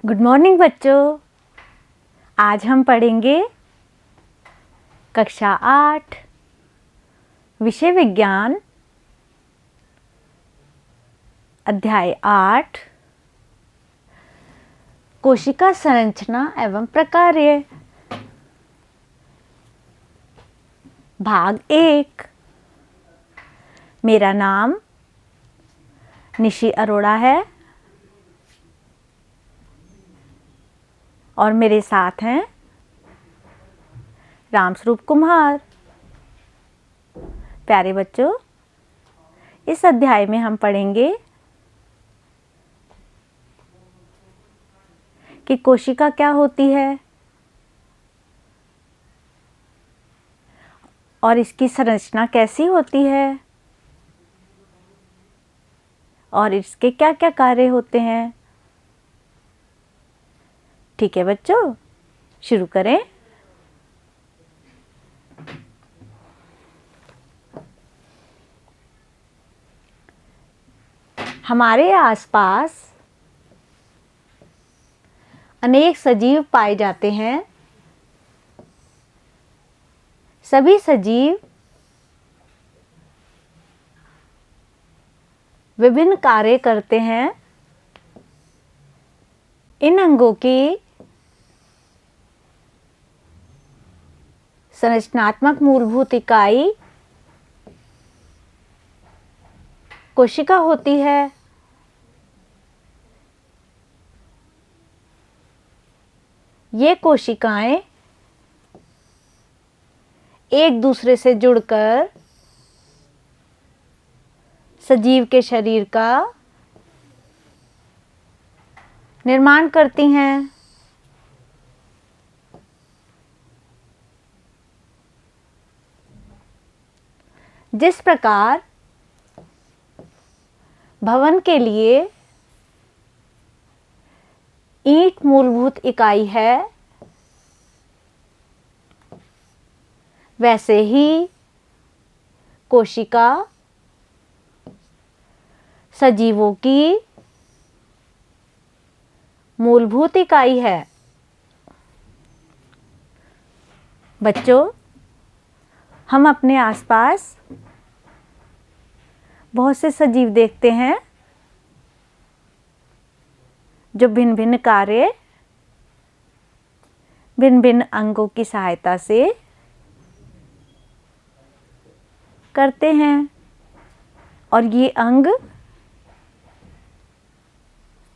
Good morning बच्चों। आज हम पढ़ेंगे कक्षा 8 विषय विज्ञान अध्याय 8 कोशिका संरचना एवं प्रकार्य भाग 1। मेरा नाम निशी अरोड़ा है और मेरे साथ हैं रामस्वरूप कुमार। प्यारे बच्चों, इस अध्याय में हम पढ़ेंगे कि कोशिका क्या होती है और इसकी संरचना कैसी होती है और इसके क्या क्या कार्य होते हैं। ठीक है बच्चों, शुरू करें। हमारे आसपास अनेक सजीव पाए जाते हैं। सभी सजीव विभिन्न कार्य करते हैं। इन अंगों की संरचनात्मक मूलभूत इकाई कोशिका होती है। ये कोशिकाएं एक दूसरे से जुड़कर सजीव के शरीर का निर्माण करती हैं। जिस प्रकार भवन के लिए ईंट मूलभूत इकाई है, वैसे ही कोशिका सजीवों की मूलभूत इकाई है। बच्चों, हम अपने आसपास बहुत से सजीव देखते हैं जो भिन्न भिन्न कार्य भिन्न भिन्न अंगों की सहायता से करते हैं और ये अंग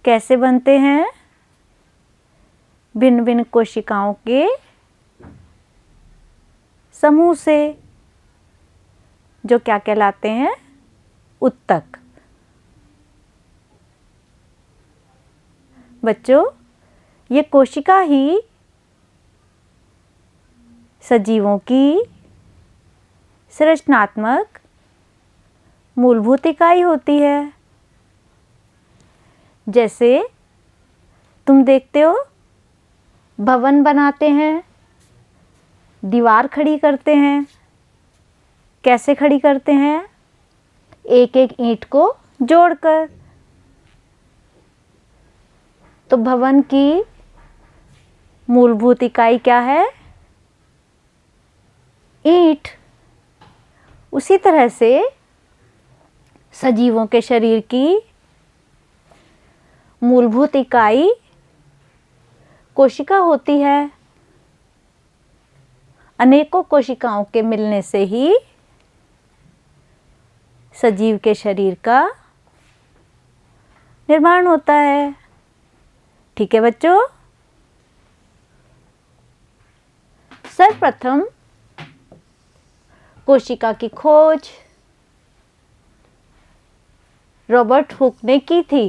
कैसे बनते हैं? भिन्न भिन्न कोशिकाओं के समूह से, जो क्या कहलाते हैं? उत्तक। बच्चों, ये कोशिका ही सजीवों की संरचनात्मक मूलभूत इकाई होती है। जैसे तुम देखते हो, भवन बनाते हैं, दीवार खड़ी करते हैं। कैसे खड़ी करते हैं? एक एक ईंट को जोड़कर। तो भवन की मूलभूत इकाई क्या है? ईंट। उसी तरह से सजीवों के शरीर की मूलभूत इकाई कोशिका होती है। अनेकों कोशिकाओं के मिलने से ही सजीव के शरीर का निर्माण होता है। ठीक है बच्चों, सर्वप्रथम कोशिका की खोज रॉबर्ट हुक ने की थी।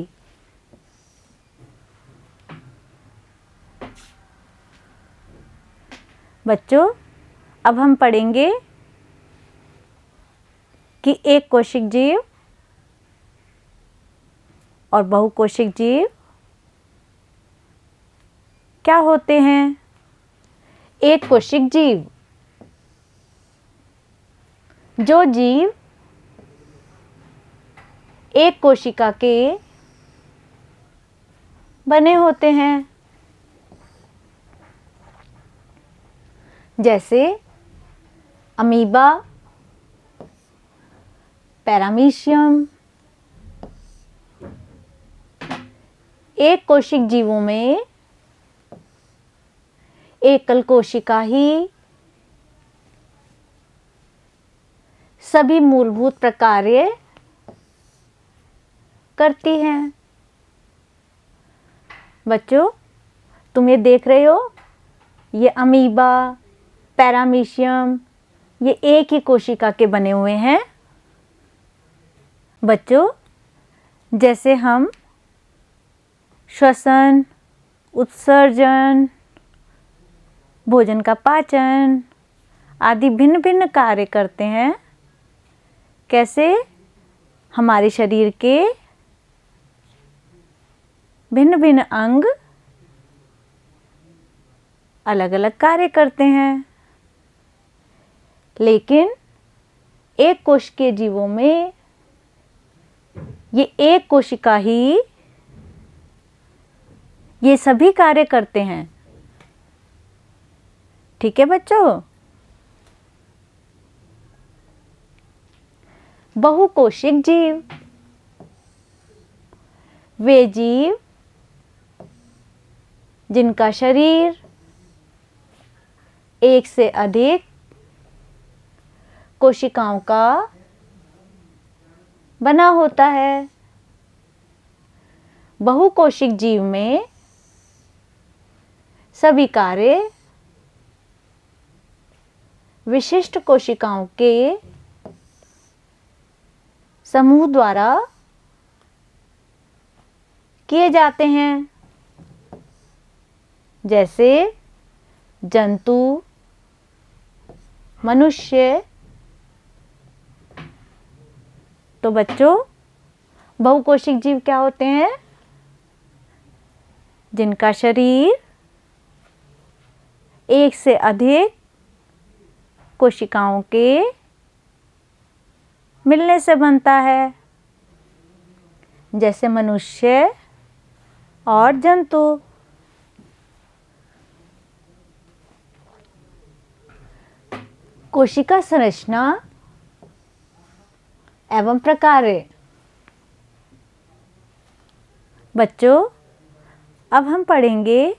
बच्चों, अब हम पढ़ेंगे कि एक कोशिक जीव और बहुकोशिक जीव क्या होते हैं। एक कोशिक जीव, जो जीव एक कोशिका के बने होते हैं, जैसे अमीबा, पैरामीशियम। एक कोशिक जीवों में एकल कोशिका ही सभी मूलभूत प्रकार्य करती हैं। बच्चों, तुम ये देख रहे हो, ये अमीबा, पैरामीशियम, ये एक ही कोशिका के बने हुए हैं। बच्चों, जैसे हम श्वसन, उत्सर्जन, भोजन का पाचन आदि भिन्न भिन्न कार्य करते हैं, कैसे हमारे शरीर के भिन्न भिन्न अंग अलग अलग कार्य करते हैं, लेकिन एक कोशिकीय जीवों में ये एक कोशिका ही ये सभी कार्य करते हैं। ठीक है बच्चों? बहुकोशिक जीव, वे जीव जिनका शरीर एक से अधिक कोशिकाओं का बना होता है। बहुकोशिक जीव में सभी कार्य विशिष्ट कोशिकाओं के समूह द्वारा किए जाते हैं, जैसे जंतु, मनुष्य। तो बच्चों, बहुकोशिक जीव क्या होते हैं? जिनका शरीर एक से अधिक कोशिकाओं के मिलने से बनता है, जैसे मनुष्य और जंतु। कोशिका संरचना एवं प्रकार्य। बच्चों, अब हम पढ़ेंगे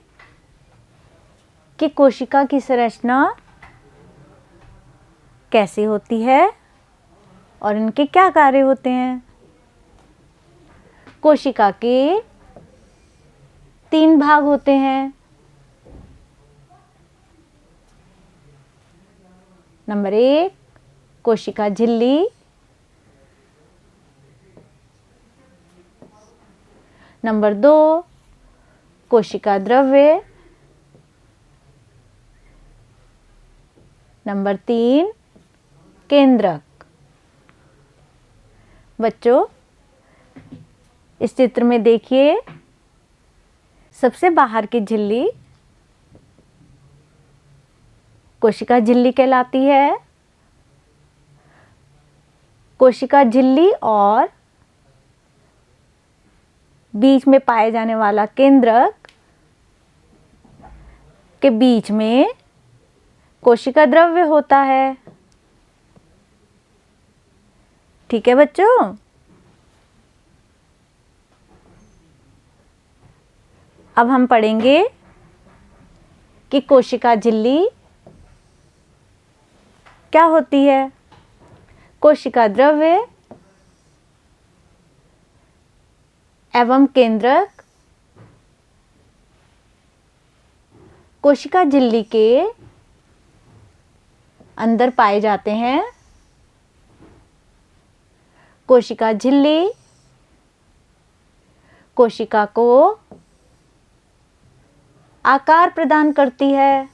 कि कोशिका की संरचना कैसे होती है और इनके क्या कार्य होते हैं। कोशिका के 3 भाग होते हैं। नंबर 1 कोशिका झिल्ली, नंबर 2 कोशिका द्रव्य, नंबर 3 केंद्रक। बच्चों, इस चित्र में देखिए, सबसे बाहर की झिल्ली कोशिका झिल्ली कहलाती है। कोशिका झिल्ली और बीच में पाए जाने वाला केंद्रक के बीच में कोशिका द्रव्य होता है। ठीक है बच्चों? अब हम पढ़ेंगे कि कोशिका झिल्ली क्या होती है। कोशिका द्रव्य एवं केंद्रक कोशिका झिल्ली के अंदर पाए जाते हैं। कोशिका झिल्ली कोशिका को आकार प्रदान करती है।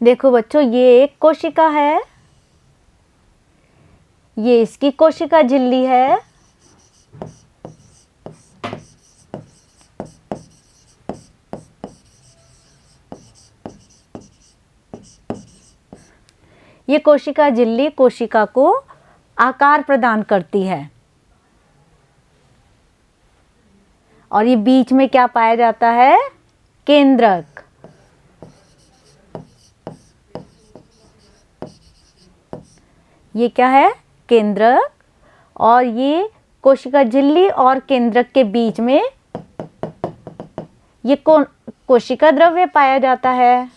देखो बच्चों, ये एक कोशिका है, ये इसकी कोशिका झिल्ली है। ये कोशिका झिल्ली कोशिका को आकार प्रदान करती है। और ये बीच में क्या पाया जाता है? केंद्रक। ये क्या है? केंद्रक। और ये कोशिका झिल्ली और केंद्रक के बीच में ये कोशिका द्रव्य पाया जाता है।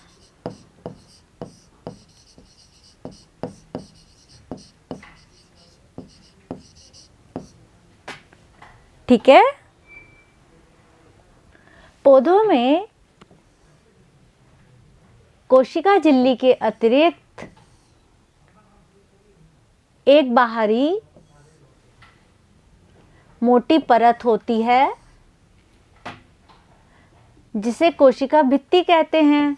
ठीक है। पौधों में कोशिका झिल्ली के अतिरिक्त एक बाहरी मोटी परत होती है जिसे कोशिका भित्ति कहते हैं।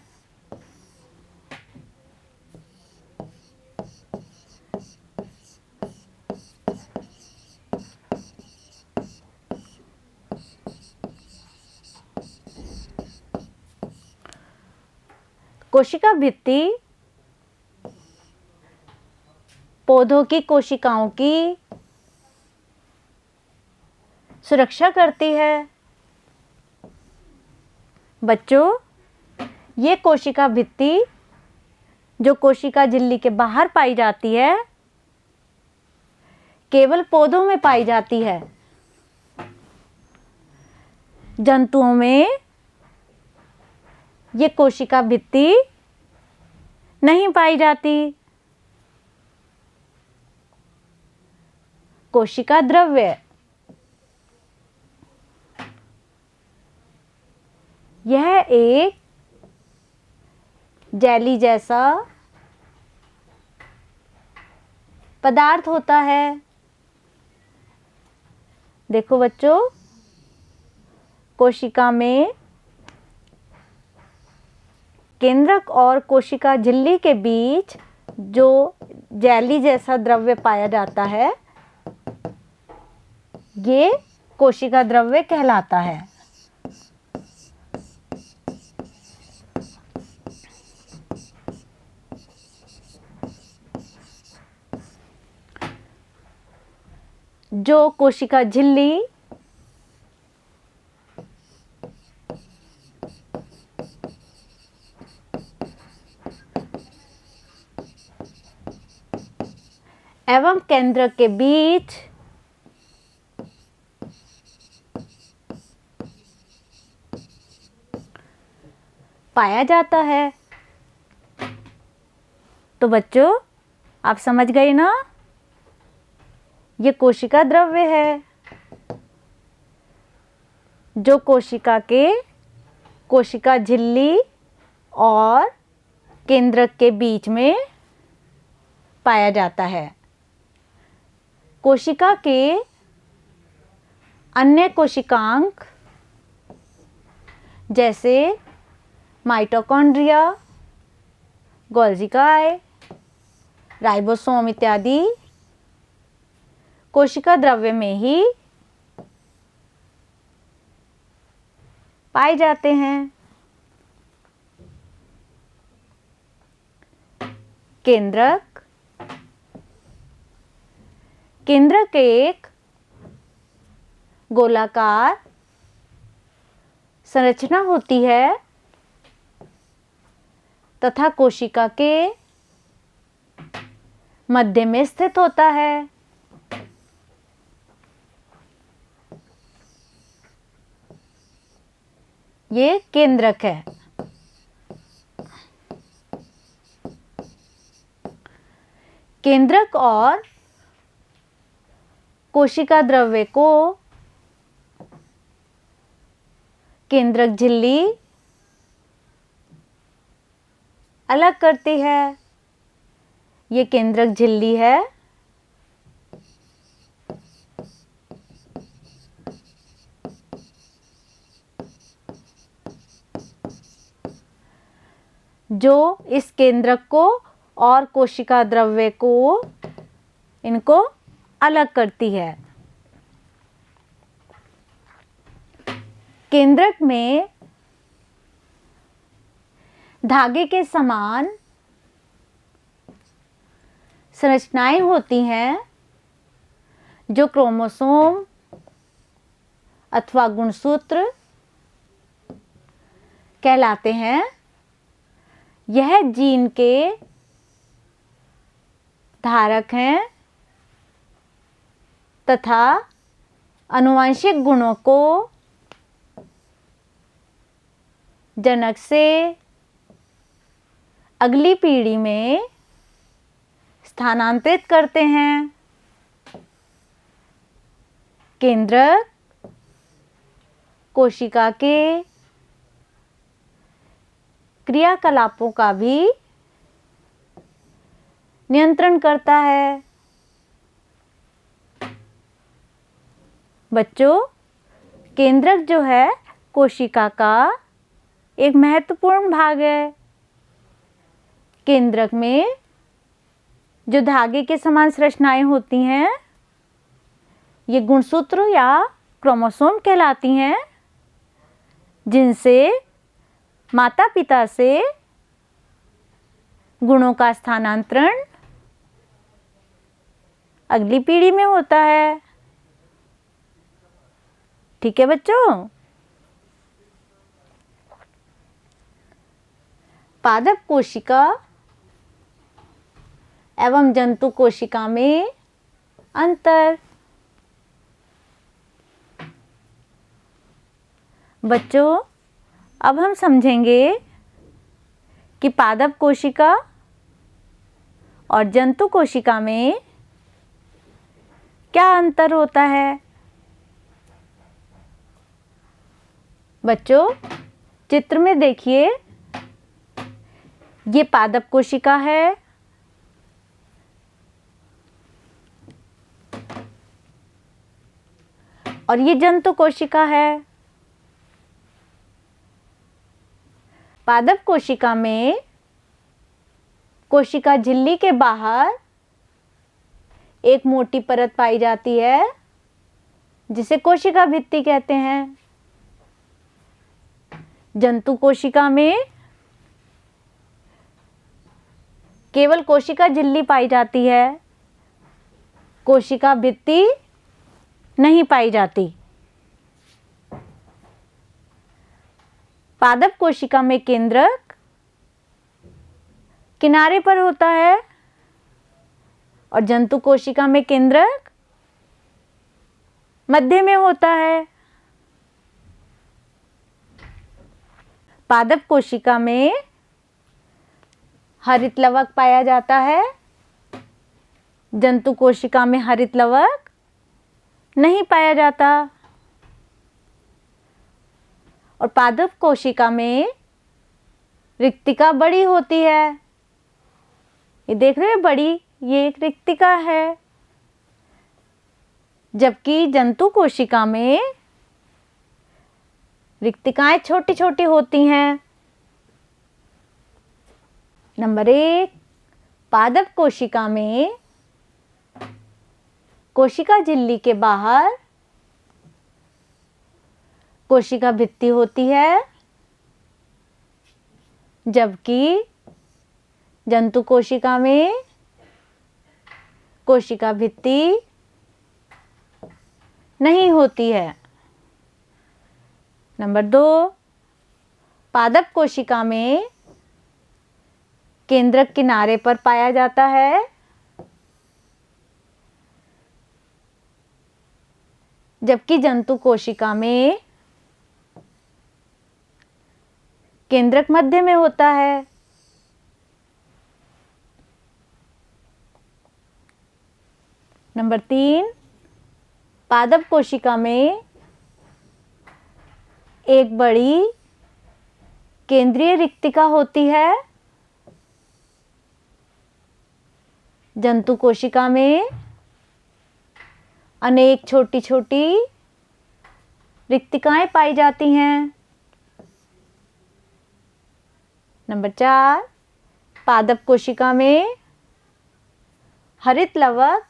कोशिका भित्ति पौधों की कोशिकाओं की सुरक्षा करती है। बच्चों, ये कोशिका भित्ति जो कोशिका झिल्ली के बाहर पाई जाती है, केवल पौधों में पाई जाती है। जंतुओं में ये कोशिका भित्ति नहीं पाई जाती। कोशिका द्रव्य, यह एक जेली जैसा पदार्थ होता है। देखो बच्चों, कोशिका में केंद्रक और कोशिका झिल्ली के बीच जो जेली जैसा द्रव्य पाया जाता है, ये कोशिका द्रव्य कहलाता है। जो कोशिका झिल्ली एवं केंद्रक के बीच पाया जाता है। तो बच्चों, आप समझ गए ना? ये कोशिका द्रव्य है जो कोशिका झिल्ली और केंद्रक के बीच में पाया जाता है। कोशिका के अन्य कोशिकांग जैसे माइटोकॉन्ड्रिया, गोल्जिकाए, राइबोसोम इत्यादि कोशिका द्रव्य में ही पाए जाते हैं। केंद्रक एक गोलाकार संरचना होती है तथा कोशिका के मध्य में स्थित होता है। ये केंद्रक है। केंद्रक और कोशिका द्रव्य को केंद्रक झिल्ली अलग करती है। ये केंद्रक झिल्ली है जो इस केंद्रक को और कोशिका द्रव्य को इनको अलग करती है। केंद्रक में धागे के समान संरचनाएं होती हैं जो क्रोमोसोम अथवा गुणसूत्र कहलाते हैं। यह जीन के धारक हैं तथा आनुवंशिक गुणों को जनक से अगली पीढ़ी में स्थानांतरित करते हैं। केंद्रक कोशिका के क्रियाकलापों का भी नियंत्रण करता है। बच्चों, केंद्रक जो है कोशिका का एक महत्वपूर्ण भाग है। केंद्रक में जो धागे के समान संरचनाएं होती हैं, ये गुणसूत्र या क्रोमोसोम कहलाती हैं, जिनसे माता पिता से गुणों का स्थानांतरण अगली पीढ़ी में होता है। ठीक है बच्चों। पादप कोशिका एवं जंतु कोशिका में अंतर। बच्चों, अब हम समझेंगे कि पादप कोशिका और जंतु कोशिका में क्या अंतर होता है। बच्चों, चित्र में देखिए, ये पादप कोशिका है और ये जंतु कोशिका है। पादप कोशिका में कोशिका झिल्ली के बाहर एक मोटी परत पाई जाती है, जिसे कोशिका भित्ति कहते हैं। जंतु कोशिका में केवल कोशिका झिल्ली पाई जाती है, कोशिका भित्ति नहीं पाई जाती। पादप कोशिका में केंद्रक किनारे पर होता है और जंतु कोशिका में केंद्रक मध्य में होता है। पादप कोशिका में हरित लवक पाया जाता है, जंतु कोशिका में हरित लवक नहीं पाया जाता। और पादप कोशिका में रिक्तिका बड़ी होती है। ये देख रहे हैं, बड़ी, ये एक रिक्तिका है। जबकि जंतु कोशिका में रिक्तिकाएं छोटी छोटी होती हैं। नंबर 1, पादप कोशिका में कोशिका झिल्ली के बाहर कोशिका भित्ति होती है, जबकि जंतु कोशिका में कोशिका भित्ति नहीं होती है। नंबर 2, पादप कोशिका में केंद्रक किनारे पर पाया जाता है, जबकि जंतु कोशिका में केंद्रक मध्य में होता है। नंबर 3, पादप कोशिका में एक बड़ी केंद्रीय रिक्तिका होती है, जंतु कोशिका में अनेक छोटी छोटी रिक्तिकाएं पाई जाती हैं। नंबर 4, पादप कोशिका में हरित लवक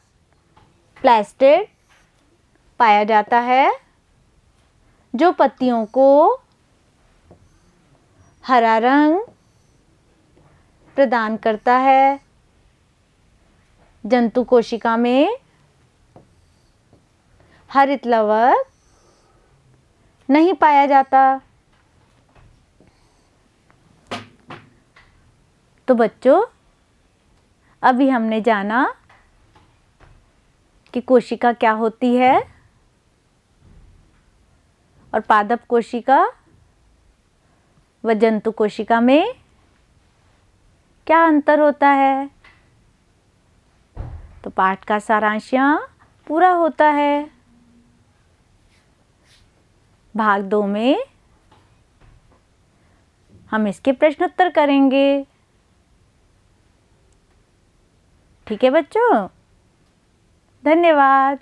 प्लास्टिड पाया जाता है, जो पत्तियों को हरा रंग प्रदान करता है। जंतु कोशिका में हरित लवक नहीं पाया जाता। तो बच्चों, अभी हमने जाना कि कोशिका क्या होती है और पादप कोशिका व जंतु कोशिका में क्या अंतर होता है। तो पाठ का सारांश यहाँ पूरा होता है। भाग 2 में हम इसके प्रश्नोत्तर करेंगे। ठीक है बच्चों, धन्यवाद।